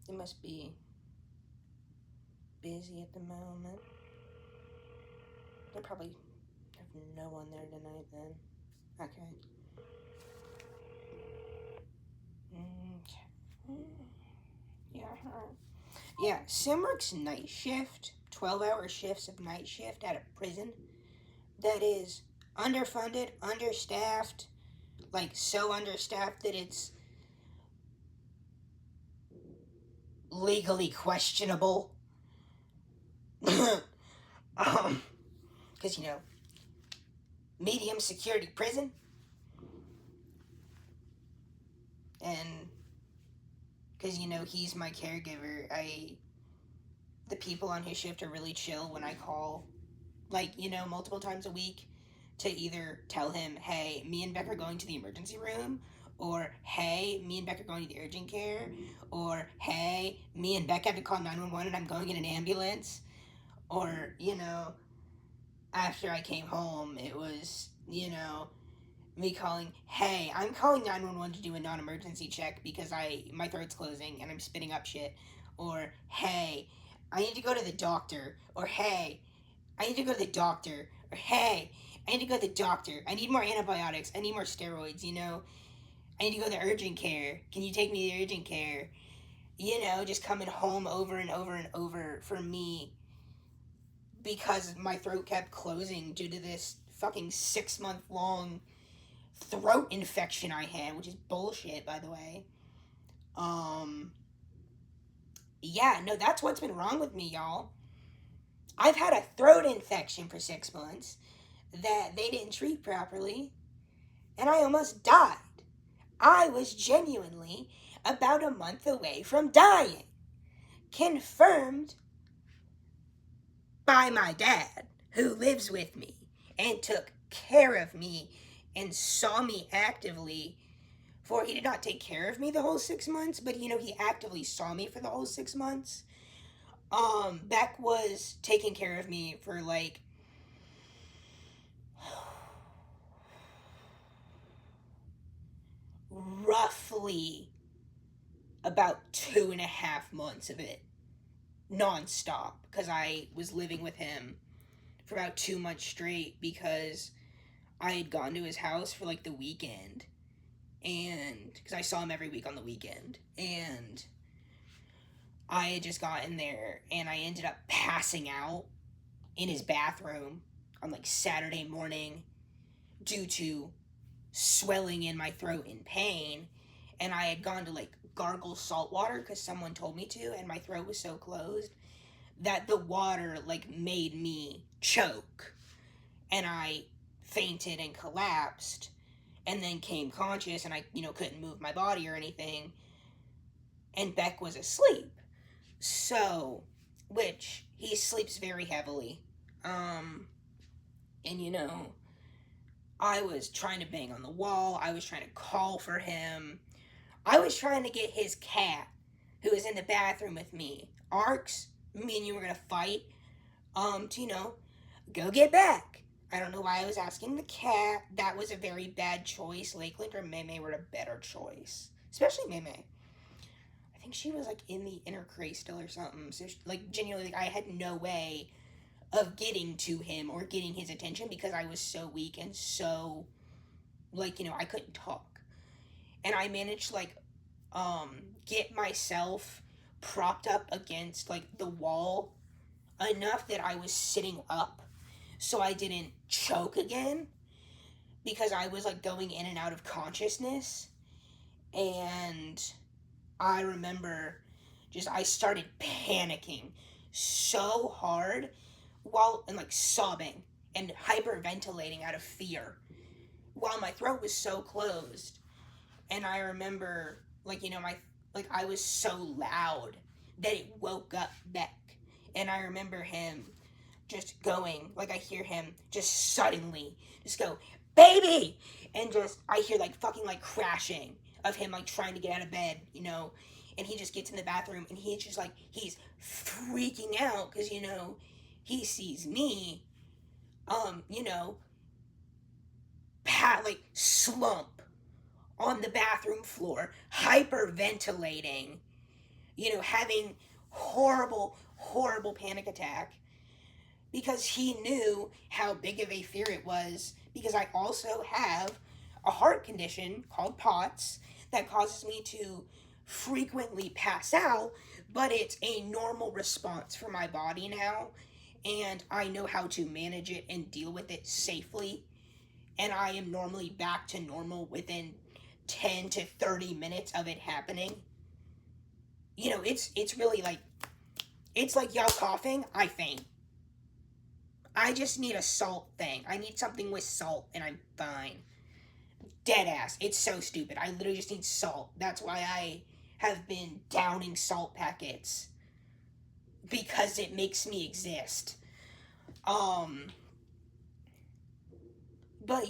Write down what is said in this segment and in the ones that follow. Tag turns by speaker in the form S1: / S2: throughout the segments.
S1: They must be busy at the moment. They probably have no one there tonight then. Okay. Okay. Yeah, alright. Yeah, Sim works night shift, 12-hour shifts of night shift at a prison that is underfunded, understaffed, like so understaffed that it's legally questionable. Because, medium security prison, and because, he's my caregiver, the people on his shift are really chill when I call, like, multiple times a week to either tell him, hey, me and Beck are going to the emergency room, or hey, me and Beck are going to the urgent care, or hey, me and Beck had to call 911 and I'm going in an ambulance, or, after I came home, it was, me calling, hey, I'm calling 911 to do a non-emergency check because my throat's closing and I'm spitting up shit, or hey, I need to go to the doctor, or hey, I need to go to the doctor, or hey, I need to go to the doctor. I need more antibiotics. I need more steroids, I need to go to urgent care. Can you take me to urgent care? Just coming home over and over and over for me because my throat kept closing due to this fucking 6-month long throat infection I had, which is bullshit, by the way. Yeah, no, that's what's been wrong with me, y'all. I've had a throat infection for 6 months that they didn't treat properly, and I almost died. I was genuinely about a month away from dying. Confirmed by my dad, who lives with me and took care of me and saw me actively. For he did not take care of me the whole 6 months, but he actively saw me for the whole 6 months. Beck was taking care of me for like roughly about 2.5 months of it nonstop because I was living with him for about 2 months straight because I had gone to his house for like the weekend, and because I saw him every week on the weekend, and I had just gotten there and I ended up passing out in his bathroom on like Saturday morning due to swelling in my throat in pain, and I had gone to like gargle salt water because someone told me to, and my throat was so closed that the water like made me choke, and I fainted and collapsed, and then came conscious, and I couldn't move my body or anything, and Beck was asleep. So, which he sleeps very heavily, and I was trying to bang on the wall. I was trying to call for him. I was trying to get his cat, who was in the bathroom with me, Arcs. Me and you were gonna fight. To go get back. I don't know why I was asking the cat. That was a very bad choice. Lakeland or Meme were a better choice, especially Meme. I think she was like in the inner cray still or something. So like genuinely, like, I had no way of getting to him or getting his attention because I was so weak and so like I couldn't talk, and I managed to like get myself propped up against like the wall enough that I was sitting up so I didn't choke again because I was like going in and out of consciousness. And I remember I started panicking so hard and like sobbing and hyperventilating out of fear while my throat was so closed. And I remember I was so loud that it woke up Beck. And I remember him just going, like I hear him just suddenly just go, baby! And I hear like fucking like crashing of him like trying to get out of bed, and he just gets in the bathroom and he's just like, he's freaking out because, he sees me, slump on the bathroom floor, hyperventilating, having horrible, horrible panic attack because he knew how big of a fear it was. Because I also have a heart condition called POTS that causes me to frequently pass out, but it's a normal response for my body now, and I know how to manage it and deal with it safely. And I am normally back to normal within 10 to 30 minutes of it happening. It's really like it's like y'all coughing, I faint. I just need a salt thing. I need something with salt and I'm fine. Dead ass. It's so stupid. I literally just need salt. That's why I have been downing salt packets because it makes me exist. Um but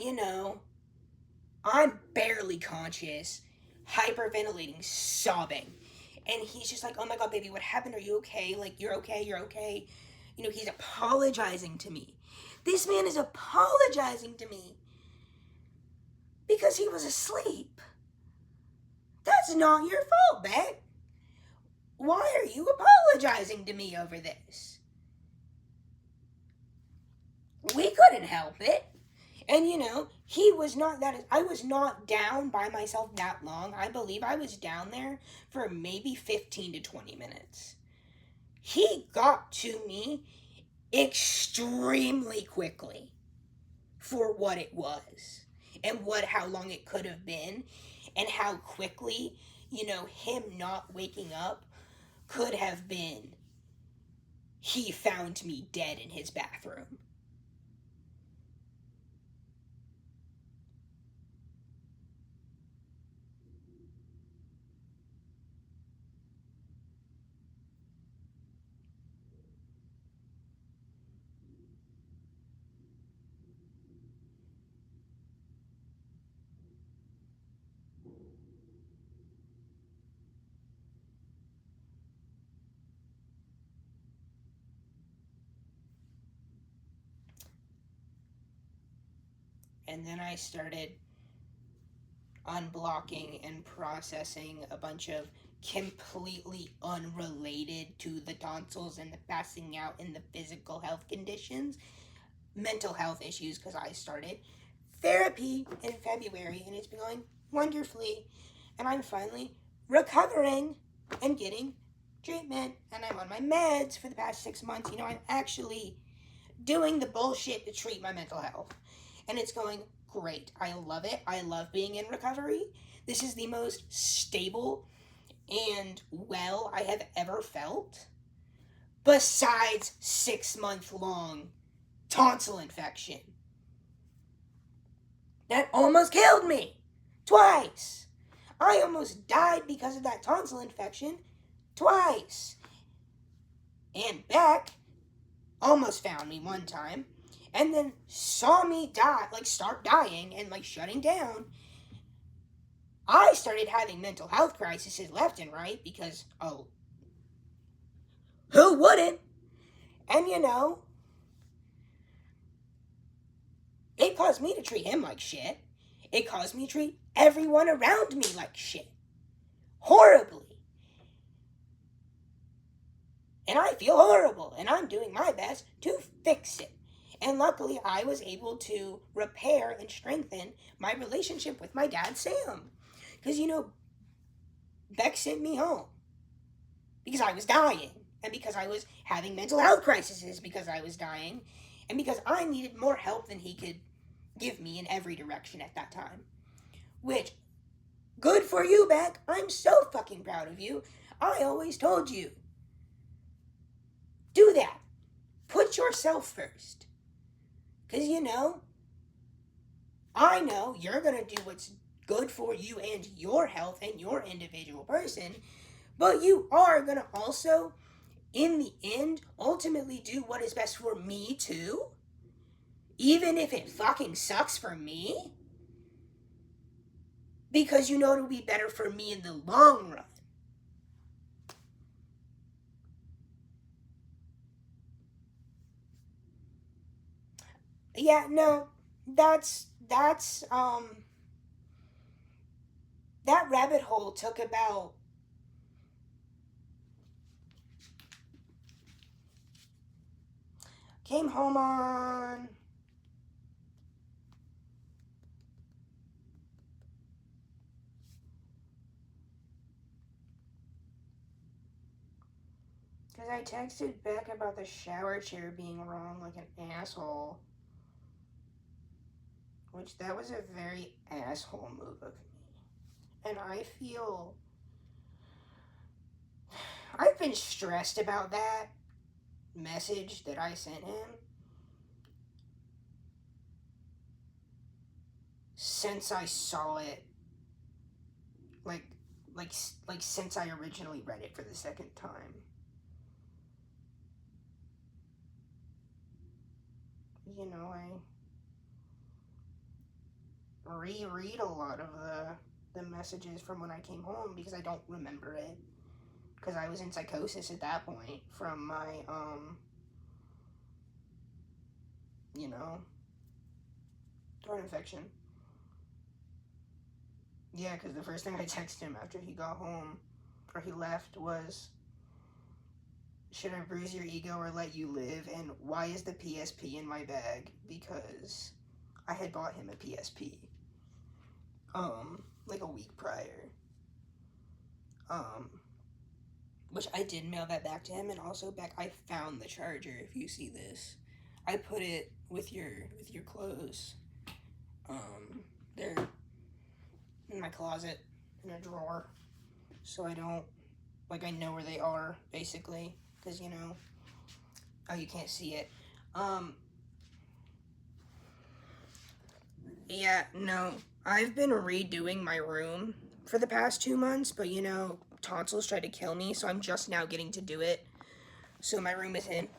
S1: I'm barely conscious, hyperventilating, sobbing. And he's just like, "Oh my god, baby, what happened? Are you okay? Like, you're okay, you're okay." He's apologizing to me. This man is apologizing to me because he was asleep. That's not your fault, Beck. Why are you apologizing to me over this? We couldn't help it. And he was not that. I was not down by myself that long. I believe I was down there for maybe 15 to 20 minutes. He got to me extremely quickly for what it was and how long it could have been and how quickly, him not waking up could have been. He found me dead in his bathroom. And then I started unblocking and processing a bunch of completely unrelated to the tonsils and the passing out and the physical health conditions, mental health issues, because I started therapy in February and it's been going wonderfully. And I'm finally recovering and getting treatment. And I'm on my meds for the past 6 months. I'm actually doing the bullshit to treat my mental health. And it's going great. I love it. I love being in recovery. This is the most stable and well I have ever felt. Besides 6-month long tonsil infection. That almost killed me. Twice. I almost died because of that tonsil infection. Twice. And Beck almost found me one time. And then saw me die, start dying and shutting down. I started having mental health crises left and right because, who wouldn't? And it caused me to treat him like shit. It caused me to treat everyone around me like shit. Horribly. And I feel horrible, and I'm doing my best to fix it. And luckily, I was able to repair and strengthen my relationship with my dad, Sam. Because, Beck sent me home. Because I was dying. And because I was having mental health crises because I was dying. And because I needed more help than he could give me in every direction at that time. Which, good for you, Beck. I'm so fucking proud of you. I always told you. Do that. Put yourself first. Because, I know you're going to do what's good for you and your health and your individual person. But you are going to also, in the end, ultimately do what is best for me too. Even if it fucking sucks for me. Because it'll be better for me in the long run. Yeah, no, that's that rabbit hole took about Came home on... Because I texted Beck about the shower chair being wrong like an asshole. Which, that was a very asshole move of me. And I feel... I've been stressed about that message that I sent him since I saw it. Like since I originally read it for the second time. You know, I reread a lot of the messages from when I came home because I don't remember it. Because I was in psychosis at that point from my, throat infection. Yeah, because the first thing I texted him after he got home, or he left, was, should I bruise your ego or let you live? And why is the PSP in my bag? Because I had bought him a PSP, like a week prior. Which I did mail that back to him, and also back, I found the charger, if you see this. I put it with your clothes. They're in my closet, in a drawer, so I don't, I know where they are, basically, because, oh, you can't see it. Yeah, no, I've been redoing my room for the past 2 months, but, tonsils tried to kill me, so I'm just now getting to do it. So my room is in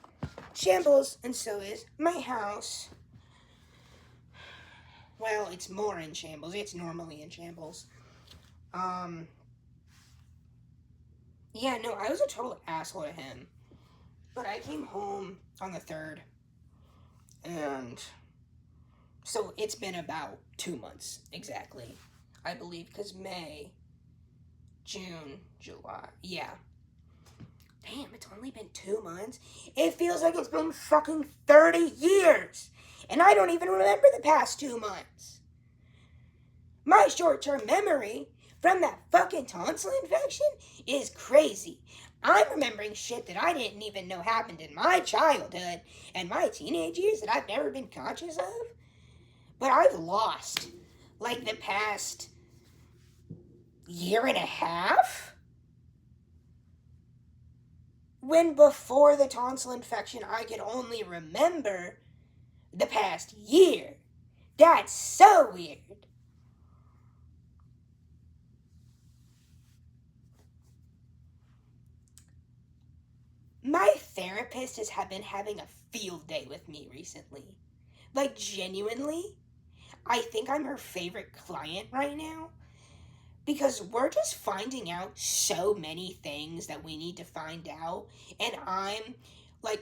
S1: shambles, and so is my house. Well, it's more in shambles. It's normally in shambles. Yeah, no, I was a total asshole to him. But I came home on the 3rd, and so it's been about 2 months, exactly. I believe, because May, June, July, yeah. Damn, it's only been 2 months? It feels like it's been fucking 30 years! And I don't even remember the past 2 months. My short-term memory from that fucking tonsil infection is crazy. I'm remembering shit that I didn't even know happened in my childhood and my teenage years that I've never been conscious of. But I've lost, the past year and a half? When before the tonsil infection, I could only remember the past year. That's so weird. My therapist has been having a field day with me recently. Genuinely, I think I'm her favorite client right now. Because we're just finding out so many things that we need to find out. And I'm,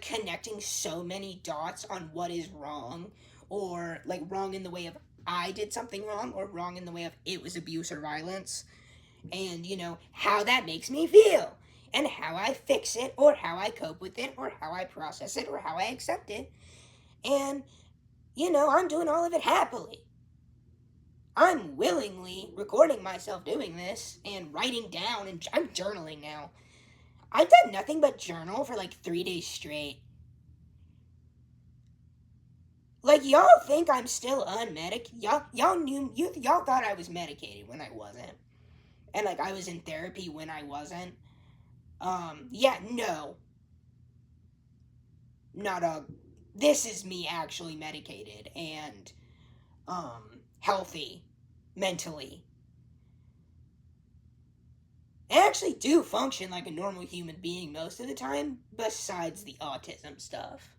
S1: connecting so many dots on what is wrong. Or, wrong in the way of I did something wrong. Or wrong in the way of it was abuse or violence. And, how that makes me feel. And how I fix it. Or how I cope with it. Or how I process it. Or how I accept it. And, I'm doing all of it happily. I'm willingly recording myself doing this and writing down, and I'm journaling now. I've done nothing but journal for 3 days straight. Y'all think I'm still unmedicated. Y'all thought I was medicated when I wasn't. And I was in therapy when I wasn't. Yeah, no. This is me actually medicated and, healthy. Mentally. I actually do function like a normal human being most of the time, besides the autism stuff.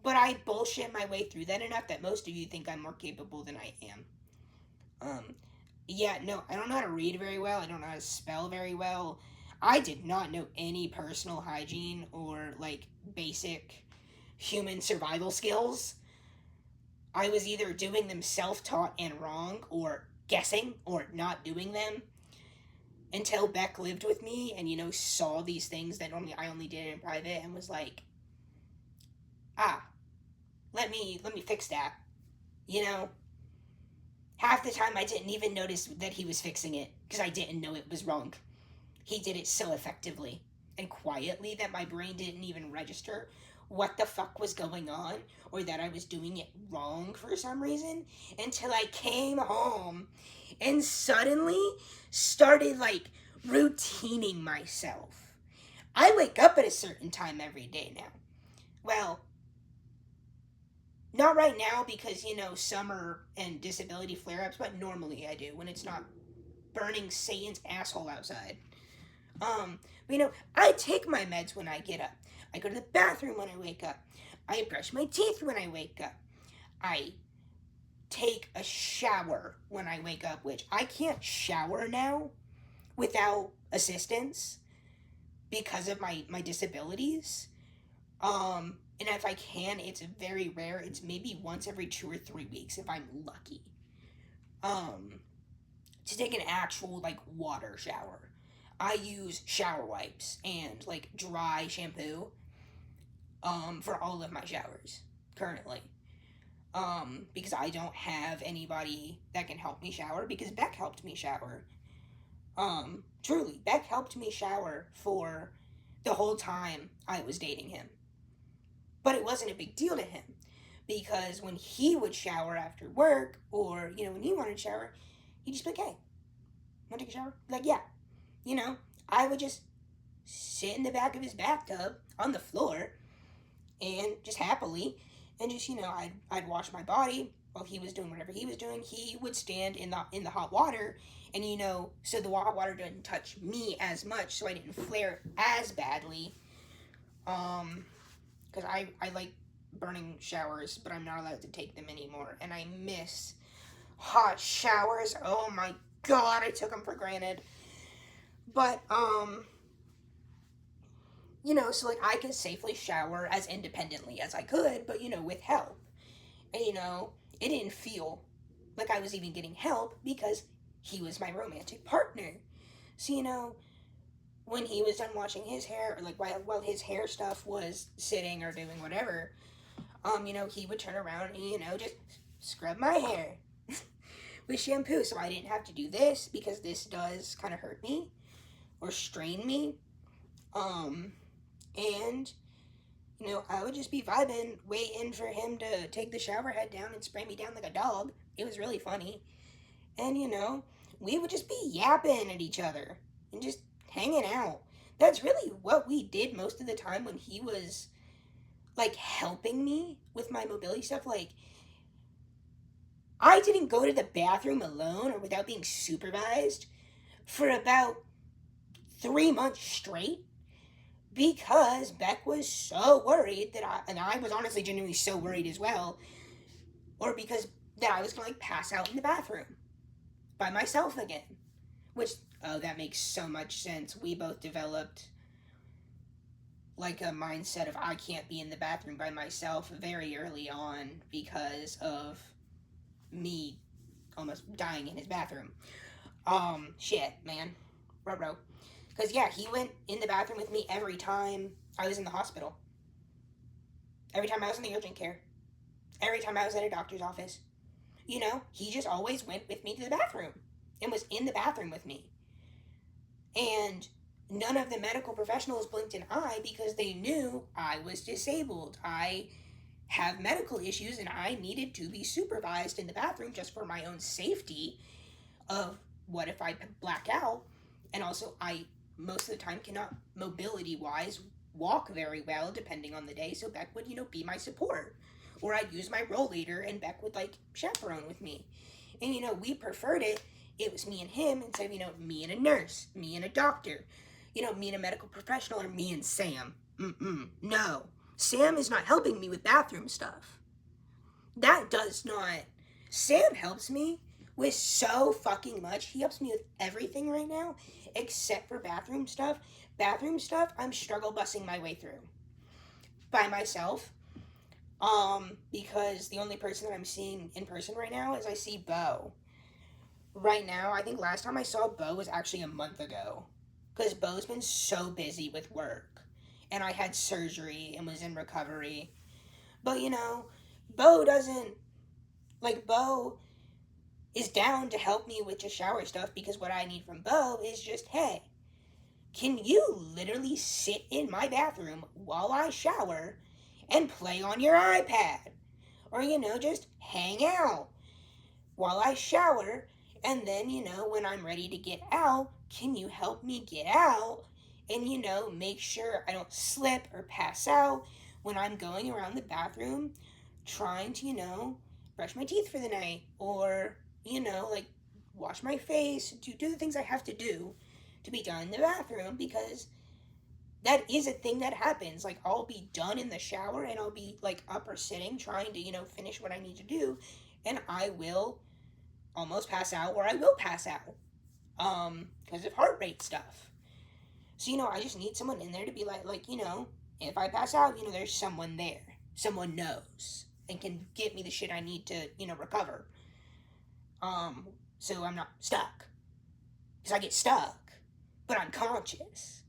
S1: But I bullshit my way through that enough that most of you think I'm more capable than I am. Yeah, no, I don't know how to read very well. I don't know how to spell very well. I did not know any personal hygiene or, basic human survival skills. I was either doing them self-taught and wrong, or guessing, or not doing them. Until Beck lived with me and, saw these things that normally I only did in private and was like, let me fix that. You know, half the time I didn't even notice that he was fixing it because I didn't know it was wrong. He did it so effectively and quietly that my brain didn't even register what the fuck was going on or that I was doing it wrong for some reason until I came home and suddenly started like routining myself. I wake up at a certain time every day now. Well, not right now because, summer and disability flare ups, but normally I do when it's not burning Satan's asshole outside. I take my meds when I get up. I go to the bathroom when I wake up. I brush my teeth when I wake up. I take a shower when I wake up, which I can't shower now without assistance because of my disabilities. And if I can, it's very rare. It's maybe once every 2 or 3 weeks if I'm lucky. To take an actual like water shower. I use shower wipes and like dry shampoo for all of my showers currently. Because I don't have anybody that can help me shower because Beck helped me shower. Truly, Beck helped me shower for the whole time I was dating him. But it wasn't a big deal to him because when he would shower after work or, when he wanted to shower, he'd just be like, hey, want to take a shower? Like, yeah. I would just sit in the back of his bathtub on the floor and just happily and just, I'd wash my body while he was doing whatever he was doing. He would stand in the hot water and, so the hot water didn't touch me as much so I didn't flare as badly. Because I like burning showers, but I'm not allowed to take them anymore. And I miss hot showers. Oh my god, I took them for granted. But, so like I could safely shower as independently as I could, but, with help. And, it didn't feel like I was even getting help because he was my romantic partner. So, when he was done washing his hair, or like while his hair stuff was sitting or doing whatever, he would turn around and, just scrub my hair with shampoo. So I didn't have to do this because this does kind of hurt me or strain me. And, I would just be vibing, waiting for him to take the shower head down and spray me down like a dog. It was really funny. And, we would just be yapping at each other and just hanging out. That's really what we did most of the time when he was, like, helping me with my mobility stuff. Like, I didn't go to the bathroom alone or without being supervised for about 3 months straight because Beck was so worried that I was honestly genuinely so worried as well, or because that I was going to, like, pass out in the bathroom by myself again. Which, that makes so much sense. We both developed, like, a mindset of I can't be in the bathroom by myself very early on because of me almost dying in his bathroom. Shit, man. Ruh-roh. Because, yeah, he went in the bathroom with me every time I was in the hospital. Every time I was in the urgent care. Every time I was at a doctor's office. He just always went with me to the bathroom and was in the bathroom with me. And none of the medical professionals blinked an eye because they knew I was disabled. I have medical issues and I needed to be supervised in the bathroom just for my own safety of what if I black out. And also, I most of the time cannot mobility-wise walk very well depending on the day, so Beck would, be my support. Or I'd use my rollator and Beck would, like, chaperone with me. And, we preferred it. It was me and him instead of, me and a nurse, me and a doctor, me and a medical professional, or me and Sam. No. Sam is not helping me with bathroom stuff. That does not. Sam helps me with so fucking much. He helps me with everything right now except for bathroom stuff. Bathroom stuff, I'm struggle bussing my way through by myself. Because the only person that I'm seeing in person right now is I see Bo. Right now, I think last time I saw Bo was actually a month ago. Because Bo's been so busy with work. And I had surgery and was in recovery. But, Bo doesn't, like, Bo is down to help me with just shower stuff because what I need from Bo is just, hey, can you literally sit in my bathroom while I shower and play on your iPad? Or, just hang out while I shower. And then, when I'm ready to get out, can you help me get out? And, make sure I don't slip or pass out when I'm going around the bathroom trying to, brush my teeth for the night or, like wash my face, do the things I have to do to be done in the bathroom because that is a thing that happens. Like, I'll be done in the shower and I'll be like up or sitting trying to, finish what I need to do, and I will almost pass out or I will pass out because of heart rate stuff. So, I just need someone in there to be like, if I pass out, there's someone there. Someone knows and can give me the shit I need to, recover. Um, so I'm not stuck. Because I get stuck, but I'm conscious.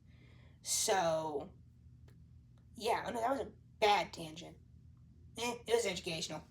S1: So, yeah, I know that was a bad tangent. It was educational.